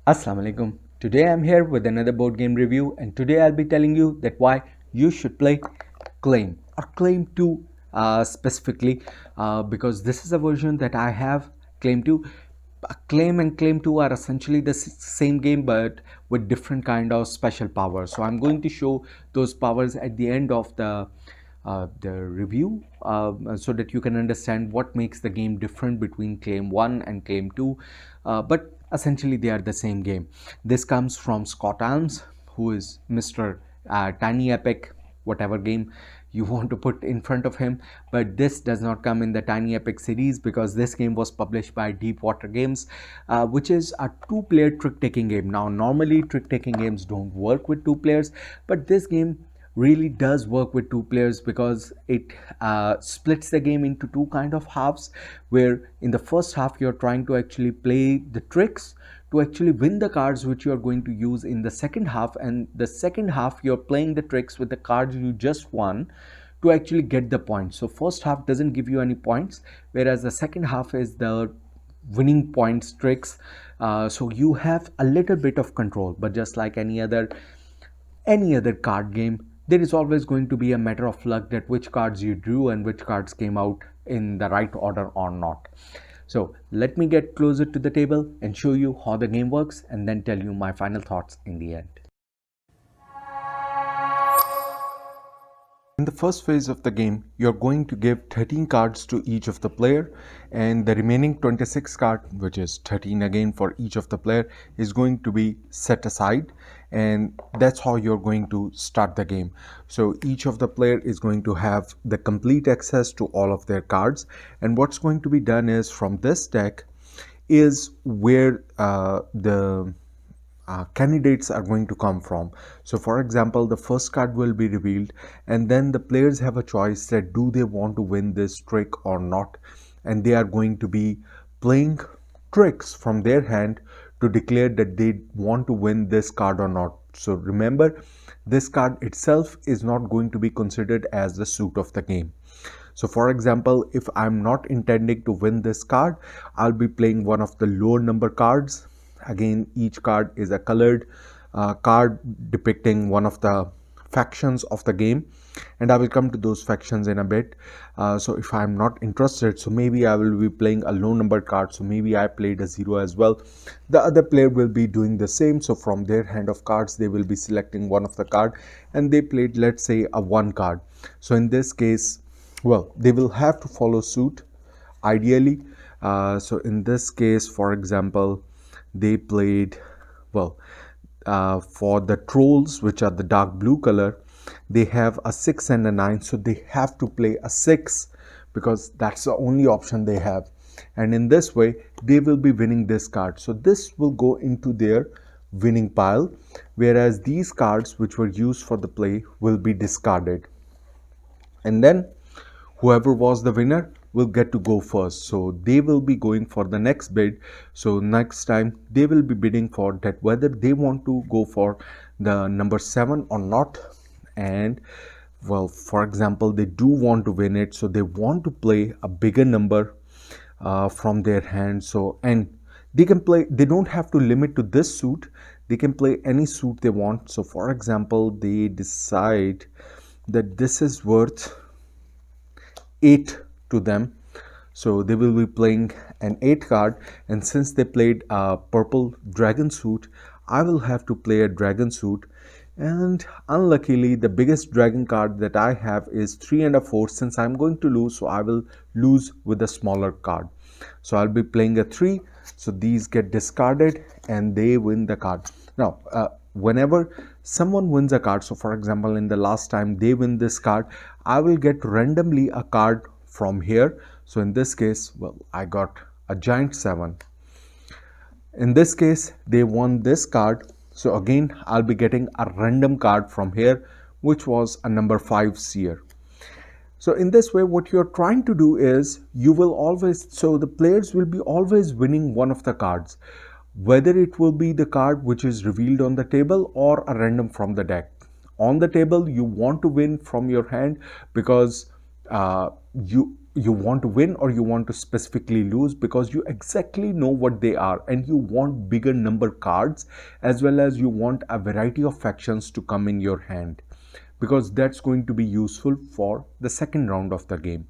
Assalamu alaikum. Today I'm here with another board game review, and today I'll be telling you that why you should play Claim or Claim 2 specifically, because this is a version that I have. Claim 2. Claim and Claim 2 are essentially the same game but with different kind of special powers. So I'm going to show those powers at the end of the review, so that you can understand what makes the game different between Claim 1 and Claim 2. But essentially, they are the same game. This comes from Scott Alms, who is Mr. Tiny Epic, whatever game you want to put in front of him. But this does not come in the Tiny Epic series because this game was published by Deepwater Games, which is a two-player trick-taking game. Now, normally trick-taking games don't work with two players, but this game really does work with two players because it splits the game into two kind of halves, where in the first half you're trying to actually play the tricks to actually win the cards which you are going to use in the second half, and the second half you're playing the tricks with the cards you just won to actually get the points. So first half doesn't give you any points, whereas the second half is the winning points tricks. So you have a little bit of control, but just like any other card game, there is always going to be a matter of luck that which cards you drew and which cards came out in the right order or not. So let me get closer to the table and show you how the game works, and then tell you my final thoughts in the end. In the first phase of the game, you're going to give 13 cards to each of the player, and the remaining 26 cards, which is 13 again for each of the player, is going to be set aside, and that's how you're going to start the game. So each of the player is going to have the complete access to all of their cards, and what's going to be done is from this deck is where the candidates are going to come from. So for example, the first card will be revealed, and then the players have a choice that do they want to win this trick or not, and they are going to be playing tricks from their hand to declare that they want to win this card or not. So remember, this card itself is not going to be considered as the suit of the game. So for example, if I'm not intending to win this card, I'll be playing one of the lower number cards. Again, each card is a colored card depicting one of the factions of the game, and I will come to those factions in a bit. So if I'm not interested, so maybe I will be playing a low numbered card, so maybe I played a 0 as well. The other player will be doing the same, so from their hand of cards they will be selecting one of the card, and they played, let's say, a 1 card. So in this case, well, they will have to follow suit ideally. So in this case, for example, they played, well, for the trolls, which are the dark blue color, they have a 6 and a 9, so they have to play a 6 because that's the only option they have, and in this way they will be winning this card. So this will go into their winning pile, whereas these cards which were used for the play will be discarded, and then whoever was the winner will get to go first. So they will be going for the next bid. So next time they will be bidding for that whether they want to go for the number 7 or not. And well, for example, they do want to win it, so they want to play a bigger number from their hand. So, and they can play, they don't have to limit to this suit, they can play any suit they want. So for example, they decide that this is worth 8 to them, so they will be playing an 8 card, and since they played a purple dragon suit, I will have to play a dragon suit, and unluckily the biggest dragon card that I have is 3 and a 4. Since I'm going to lose, so I will lose with a smaller card, so I'll be playing a 3. So these get discarded and they win the card. Now whenever someone wins a card, so for example in the last time they win this card, I will get randomly a card from here. So in this case, well, I got a giant 7. In this case they won this card, so again I'll be getting a random card from here, which was a number 5 seer. So in this way, what you're trying to do is you will always, so the players will be always winning one of the cards, whether it will be the card which is revealed on the table or a random from the deck. On the table, you want to win from your hand because you want to win or you want to specifically lose, because you exactly know what they are, and you want bigger number cards, as well as you want a variety of factions to come in your hand, because that's going to be useful for the second round of the game.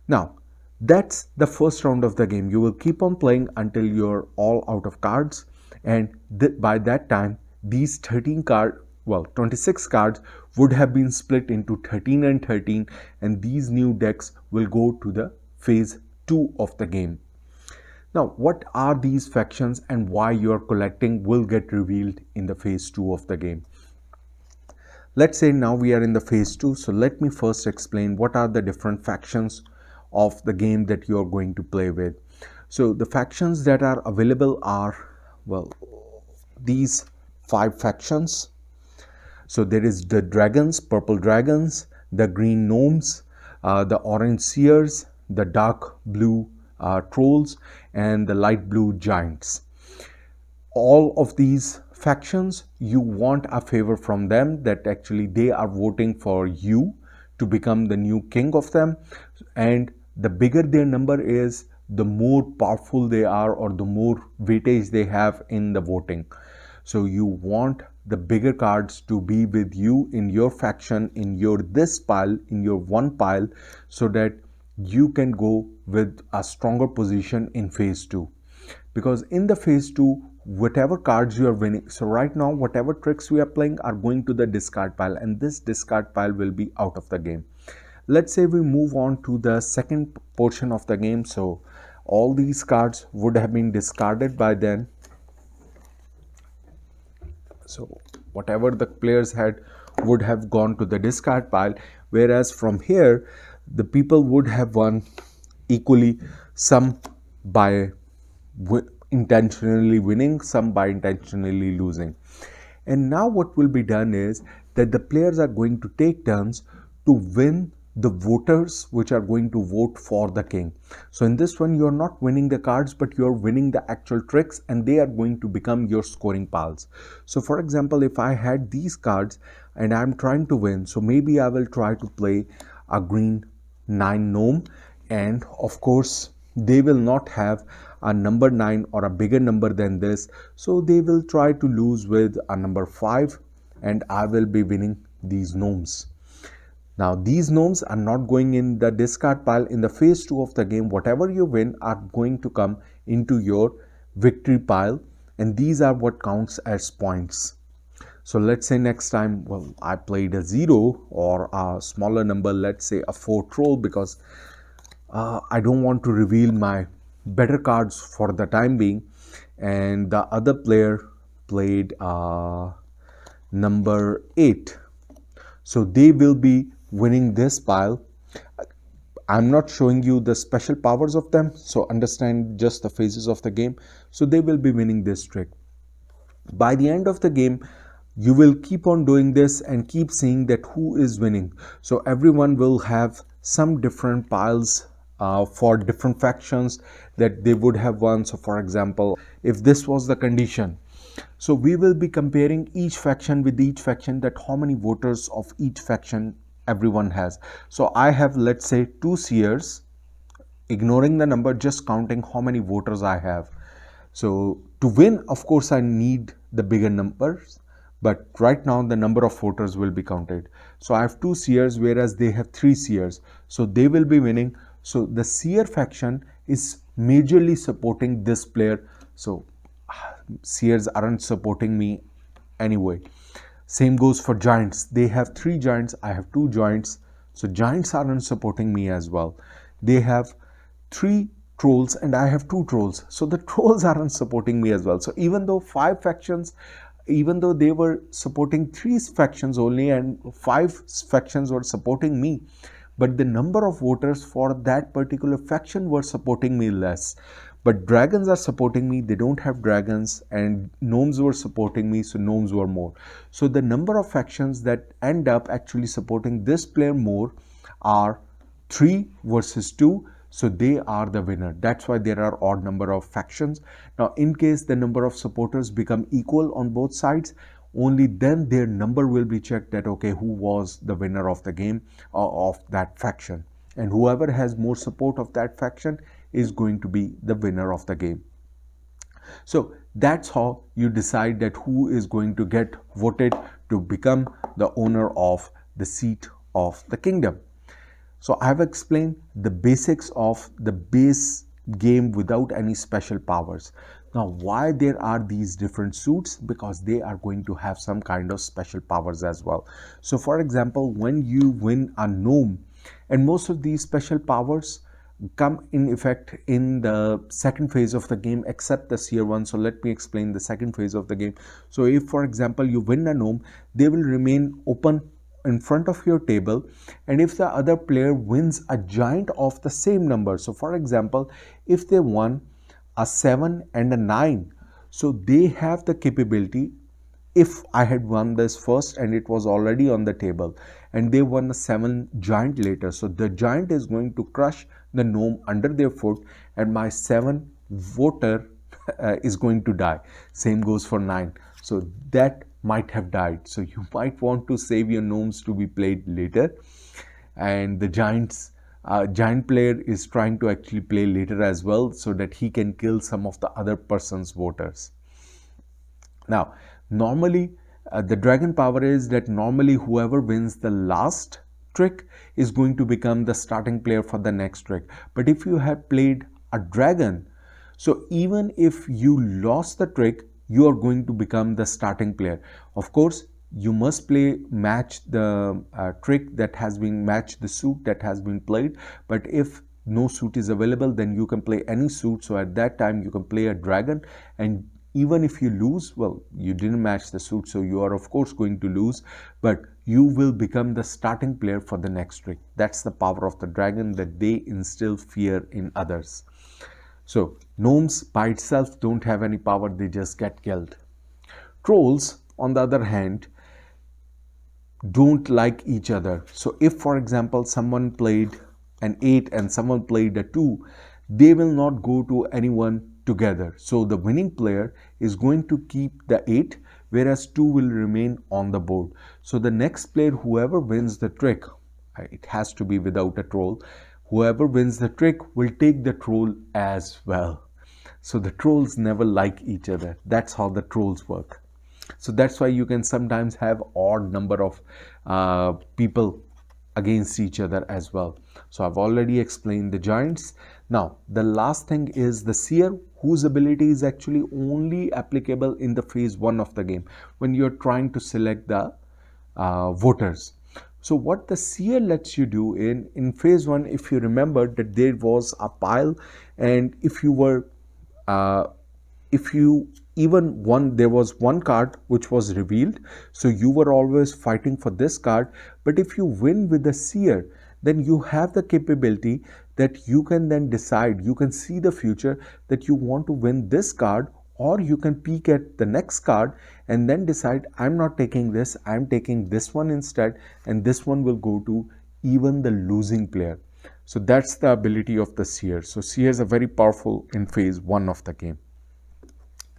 Now, that's the first round of the game. You will keep on playing until you're all out of cards, and by that time, these 26 cards would have been split into 13 and 13, and these new decks will go to the phase 2 of the game. Now, what are these factions and why you're collecting will get revealed in the phase 2 of the game. Let's say now we are in the phase 2, so let me first explain what are the different factions of the game that you're going to play with. So the factions that are available are, well, these 5 factions. So there is the dragons, purple dragons, the green gnomes, the orange seers, the dark blue trolls, and the light blue giants. All of these factions, you want a favor from them, that actually they are voting for you to become the new king of them, and the bigger their number is, the more powerful they are, or the more weightage they have in the voting. So you want the bigger cards to be with you in your faction, in your this pile, in your one pile, so that you can go with a stronger position in phase 2. Because in the phase 2, whatever cards you are winning, so right now whatever tricks we are playing are going to the discard pile, and this discard pile will be out of the game. Let's say we move on to the second portion of the game. So all these cards would have been discarded by then. So whatever the players had would have gone to the discard pile, whereas from here the people would have won equally, some by intentionally winning, some by intentionally losing. And now what will be done is that the players are going to take turns to win the voters which are going to vote for the king. So in this one, you're not winning the cards, but you're winning the actual tricks, and they are going to become your scoring piles. So for example, if I had these cards and I'm trying to win, so maybe I will try to play a green 9 gnome, and of course they will not have a number 9 or a bigger number than this, so they will try to lose with a number 5, and I will be winning these gnomes. Now these gnomes are not going in the discard pile. In the phase 2 of the game, whatever you win are going to come into your victory pile, and these are what counts as points. So let's say next time, well, I played a 0 or a smaller number, let's say a 4 troll, because I don't want to reveal my better cards for the time being, and the other player played number 8. So they will be winning this pile. I'm not showing you the special powers of them, so understand just the phases of the game. So they will be winning this trick. By the end of the game, you will keep on doing this and keep seeing that who is winning. So everyone will have some different piles for different factions that they would have won. So for example, if this was the condition, so we will be comparing each faction with each faction, that how many voters of each faction everyone has. So I have, let's say, 2 seers, ignoring the number, just counting how many voters I have. So to win, of course, I need the bigger numbers, but right now the number of voters will be counted. So I have 2 seers, whereas they have 3 seers, so they will be winning. So the seer faction is majorly supporting this player, so seers aren't supporting me anyway. Same goes for giants. They have 3 giants, I have 2 giants, so giants aren't supporting me as well. They have 3 trolls and I have 2 trolls, so the trolls aren't supporting me as well. So even though 5 factions, even though they were supporting 3 factions only and 5 factions were supporting me, but the number of voters for that particular faction were supporting me less. But dragons are supporting me, they don't have dragons, and gnomes were supporting me, so gnomes were more. So the number of factions that end up actually supporting this player more are 3 versus 2, so they are the winner. That's why there are odd number of factions. Now in case the number of supporters become equal on both sides, only then their number will be checked, that okay, who was the winner of the game of that faction. and whoever has more support of that faction is going to be the winner of the game. So that's how you decide that who is going to get voted to become the owner of the seat of the kingdom. So I have explained the basics of the base game without any special powers. Now, why there are these different suits? Because they are going to have some kind of special powers as well. So for example, when you win a gnome, and most of these special powers come in effect in the second phase of the game, except the seer one. So let me explain the second phase of the game. So if for example you win a gnome, they will remain open in front of your table, and if the other player wins a giant of the same number, so for example if they won a 7 and a 9, so they have the capability, if I had won this first and it was already on the table and they won a 7 giant later, so the giant is going to crush the gnome under their foot and my 7 voter is going to die. Same goes for 9. So that might have died. So you might want to save your gnomes to be played later, and the giant player is trying to actually play later as well so that he can kill some of the other person's voters. Now normally the dragon power is that normally whoever wins the last trick is going to become the starting player for the next trick. But if you have played a dragon, so even if you lost the trick, you are going to become the starting player. Of course, you must match the trick that has been matched, the suit that has been played. But if no suit is available, then you can play any suit. So at that time, you can play a dragon, and even if you lose, well, you didn't match the suit, so you are of course going to lose, but you will become the starting player for the next trick. That's the power of the dragon, that they instill fear in others. So gnomes by itself don't have any power, they just get killed. Trolls, on the other hand, don't like each other. So if for example someone played an 8 and someone played a 2, they will not go to anyone together. So the winning player is going to keep the 8, whereas 2 will remain on the board. So the next player, whoever wins the trick, it has to be without a troll, whoever wins the trick will take the troll as well. So the trolls never like each other. That's how the trolls work. So that's why you can sometimes have odd number of people against each other as well. So I've already explained the giants. Now the last thing is the seer, whose ability is actually only applicable in the phase 1 of the game when you're trying to select the voters. So what the seer lets you do in phase 1, if you remember that there was a pile, and if you even won, there was one card which was revealed, so you were always fighting for this card. But if you win with the seer, then you have the capability that you can then decide, you can see the future, that you want to win this card, or you can peek at the next card and then decide, I'm not taking this, I'm taking this one instead, and this one will go to even the losing player. So that's the ability of the seer. So seers are very powerful in phase 1 of the game.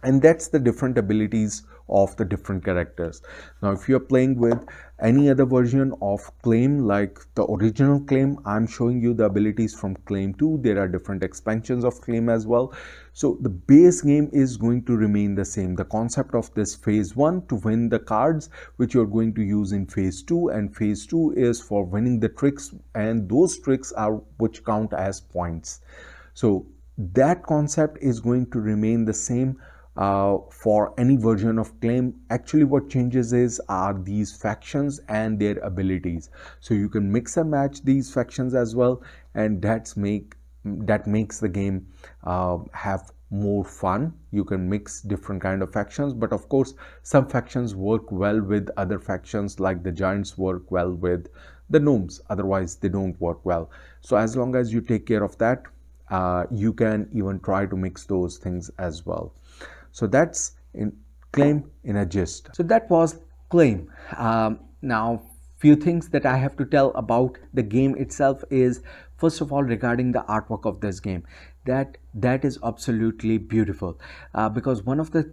And that's the different abilities of the different characters. Now if you're playing with any other version of Claim, like the original Claim, I'm showing you the abilities from Claim 2. There are different expansions of Claim as well. So the base game is going to remain the same. The concept of this phase 1 to win the cards which you're going to use in phase 2, and phase 2 is for winning the tricks, and those tricks are which count as points. So that concept is going to remain the same for any version of Claim. Actually what changes are these factions and their abilities. So you can mix and match these factions as well, and that makes the game have more fun. You can mix different kind of factions, but of course some factions work well with other factions, like the giants work well with the gnomes, otherwise they don't work well. So as long as you take care of that, you can even try to mix those things as well. So that's in Claim in a gist. So that was Claim. Now few things that I have to tell about the game itself is, first of all, regarding the artwork of this game, that is absolutely beautiful, because one of the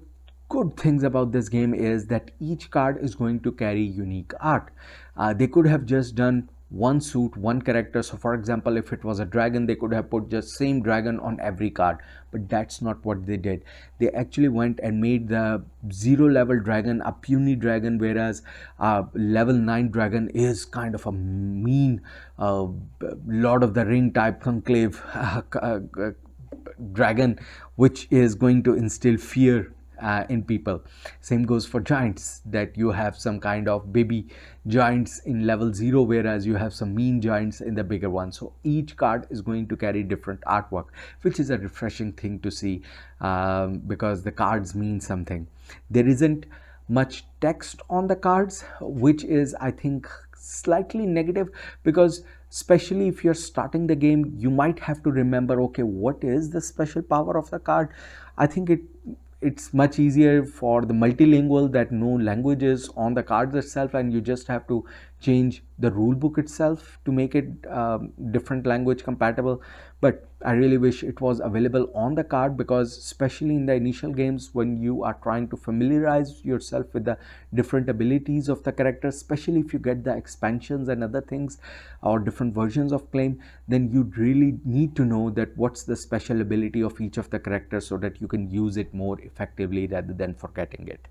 good things about this game is that each card is going to carry unique art. They could have just done one suit, one character. So for example, if it was a dragon, they could have put just same dragon on every card, but that's not what they did. They actually went and made the 0 level dragon a puny dragon, whereas level 9 dragon is kind of a mean Lord of the Ring type conclave dragon, which is going to instill fear in people. Same goes for giants, that you have some kind of baby giants in level 0, whereas you have some mean giants in the bigger one. So each card is going to carry different artwork, which is a refreshing thing to see, because the cards mean something. There isn't much text on the cards, which is, I think, slightly negative, because especially if you're starting the game, you might have to remember, okay, what is the special power of the card. I think it's much easier for the multilingual that know languages on the cards itself, and you just have to change the rule book itself to make it different language compatible. But I really wish it was available on the card, because especially in the initial games, when you are trying to familiarize yourself with the different abilities of the character, especially if you get the expansions and other things or different versions of claim, then you really need to know that what's the special ability of each of the characters, so that you can use it more effectively rather than forgetting it.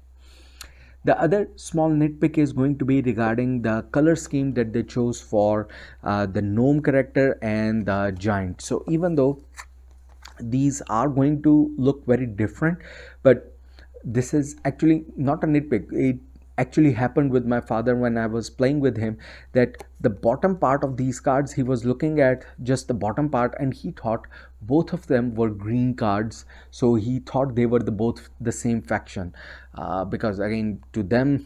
The other small nitpick is going to be regarding the color scheme that they chose for the gnome character and the giant. So even though these are going to look very different, but this is actually not a nitpick. It actually happened with my father when I was playing with him, that the bottom part of these cards, he was looking at just the bottom part, and he thought both of them were green cards. So he thought they were both the same faction, because again, to them,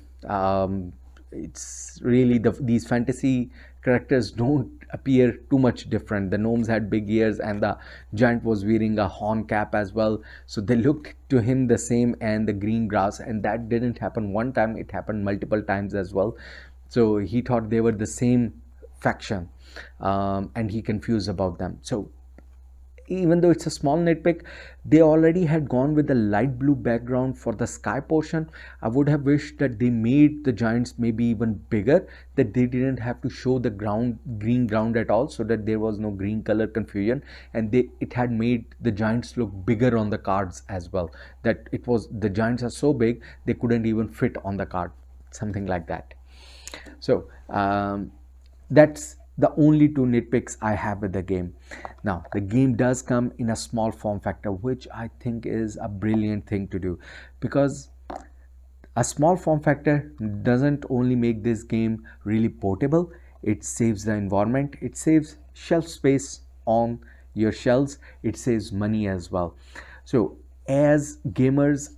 it's really these fantasy characters don't appear too much different. The gnomes had big ears, and the giant was wearing a horn cap as well, so they looked to him the same, and the green grass. And that didn't happen one time, it happened multiple times as well. So he thought they were the same faction, and he confused about them. So even though it's a small nitpick, they already had gone with the light blue background for the sky portion. I would have wished that they made the giants maybe even bigger, that they didn't have to show the green ground at all, so that there was no green color confusion, and it had made the giants look bigger on the cards as well, that it was, the giants are so big they couldn't even fit on the card, something like that. So that's the only two nitpicks I have with the game. Now, the game does come in a small form factor, which I think is a brilliant thing to do, because a small form factor doesn't only make this game really portable, it saves the environment, it saves shelf space on your shelves, it saves money as well. So as gamers,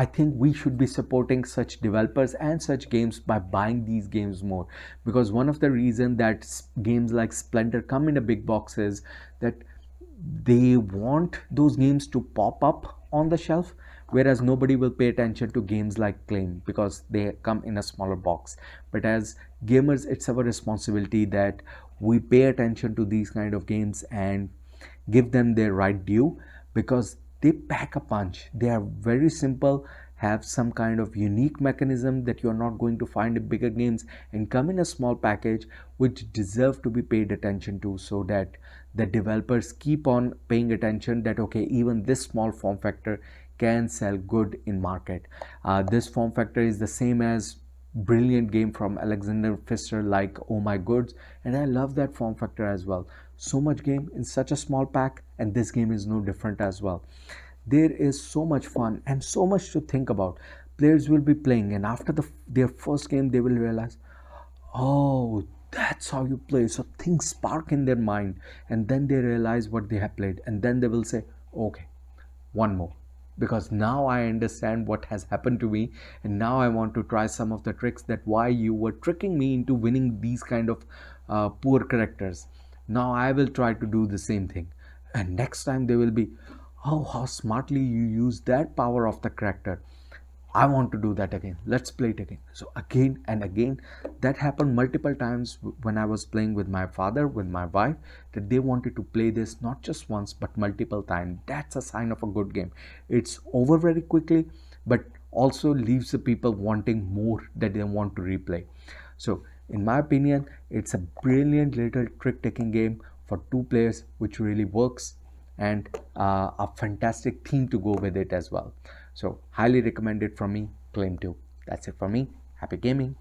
I think we should be supporting such developers and such games by buying these games more, because one of the reasons that games like Splendor come in a big box is that they want those games to pop up on the shelf, whereas nobody will pay attention to games like Claim because they come in a smaller box. But as gamers, it's our responsibility that we pay attention to these kind of games and give them their right due, because they pack a punch. They are very simple, have some kind of unique mechanism that you're not going to find in bigger games, and come in a small package which deserve to be paid attention to, so that the developers keep on paying attention that okay, even this small form factor can sell good in market. This form factor is the same as brilliant game from Alexander Pfister like Oh My Goods, and I love that form factor as well. So much game in such a small pack, and this game is no different as well. There is so much fun and so much to think about. Players will be playing, and after their first game they will realize, oh, that's how you play. So things spark in their mind, and then they realize what they have played, and then they will say, okay, one more, because now I understand what has happened to me, and now I want to try some of the tricks that why you were tricking me into winning these kind of poor characters. Now I will try to do the same thing, and next time they will be, oh, how smartly you use that power of the character. I want to do that again. Let's play it again. So again and again, that happened multiple times when I was playing with my father, with my wife, that they wanted to play this not just once but multiple times. That's a sign of a good game. It's over very quickly, but also leaves the people wanting more, that they want to replay. So In my opinion, it's a brilliant little trick taking game for two players, which really works, and a fantastic theme to go with it as well. So highly recommended from me, Claim 2. That's it for me. Happy gaming.